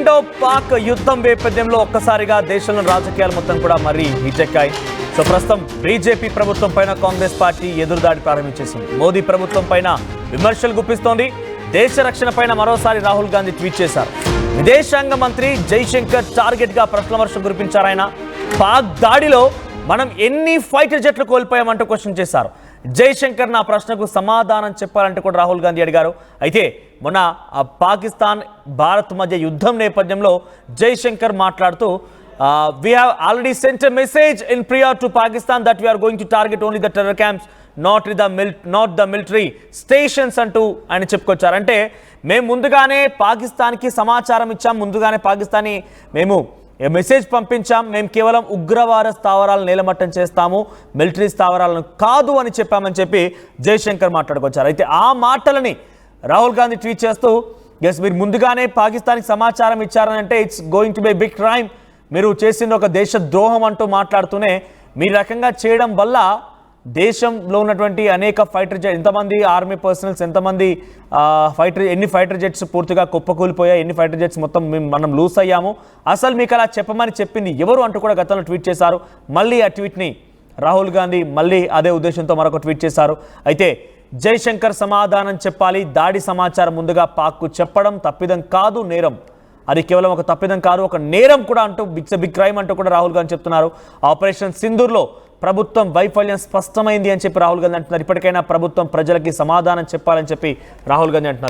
Indo Pak యుద్ధం నేపథ్యంలో ఒక్కసారిగా దేశంలో రాజకీయాలు మొత్తం కూడా మరీ హీటెక్కాయి. సో ప్రస్తుతం బీజేపీ ప్రభుత్వం పైన కాంగ్రెస్ పార్టీ ఎదురుదాడి ప్రారంభించేసింది. మోదీ ప్రభుత్వం పైన విమర్శలు గుప్పిస్తోంది. దేశ రక్షణ పైన మరోసారి రాహుల్ గాంధీ ట్వీట్ చేశారు. విదేశాంగ మంత్రి జైశంకర్ టార్గెట్ గా ప్రశ్న వర్షం కురిపించారు. ఆయన పాక్ దాడిలో మనం ఎన్ని ఫైటర్ జెట్లు కోల్పోయామంటూ క్వశ్చన్ చేశారు. జైశంకర్ నా ప్రశ్నకు సమాధానం చెప్పాలంటే కూడా రాహుల్ గాంధీ అడిగారు. అయితే మొన్న పాకిస్తాన్ భారత్ మధ్య యుద్ధం నేపథ్యంలో జైశంకర్ మాట్లాడుతూ we have already sent a message in prior to Pakistan that we are going to target only the terror camps, not the military stations అంటూ ఆయన చెప్పుకొచ్చారు. అంటే మేము ముందుగానే పాకిస్తాన్కి సమాచారం ఇచ్చాం, ముందుగానే పాకిస్తానీ మేము మెసేజ్ పంపించాం, మేము కేవలం ఉగ్రవాద స్థావరాలను నేలమట్టం చేస్తాము, మిలిటరీ స్థావరాలను కాదు అని చెప్పామని చెప్పి జైశంకర్ మాట్లాడుకొచ్చారు. అయితే ఆ మాటలని రాహుల్ గాంధీ ట్వీట్ చేస్తూ ఎస్ మీరు ముందుగానే పాకిస్తాన్కి సమాచారం ఇచ్చారని అంటే it's going to be big crime, మీరు చేసింది ఒక దేశ ద్రోహం అంటూ మాట్లాడుతూనే మీ రకంగా చేయడం వల్ల దేశంలో ఉన్నటువంటి అనేక ఫైటర్ జెట్ ఎంతమంది ఆర్మీ పర్సనల్స్ ఎంతమంది ఎన్ని ఫైటర్ జెట్స్ పూర్తిగా కుప్పకూలిపోయాయి, ఎన్ని ఫైటర్ జెట్స్ మొత్తం మనం లూస్ అయ్యాము, అసలు మీకు అలా చెప్పమని చెప్పింది ఎవరు అంటూ కూడా గతంలో ట్వీట్ చేశారు. మళ్ళీ ఆ ట్వీట్ని రాహుల్ గాంధీ మళ్ళీ అదే ఉద్దేశంతో మరొక ట్వీట్ చేశారు. అయితే జైశంకర్ సమాధానం చెప్పాలి, దాడి సమాచారం ముందుగా పాక్కు చెప్పడం తప్పిదం కాదు, నేరం, అది కేవలం ఒక తప్పిదం కాదు, ఒక నేరం కూడా అంటూ బిగ్ క్రైమ్ అంటూ కూడా రాహుల్ గాంధీ చెప్తున్నారు. ఆపరేషన్ సింధూర్లో ప్రభుత్వం వైఫల్యం స్పష్టమైంది అని చెప్పి రాహుల్ గాంధీ అంటున్నారు. ఇప్పటికైనా ప్రభుత్వం ప్రజలకి సమాధానం చెప్పాలని చెప్పి రాహుల్ గాంధీ అంటున్నారు.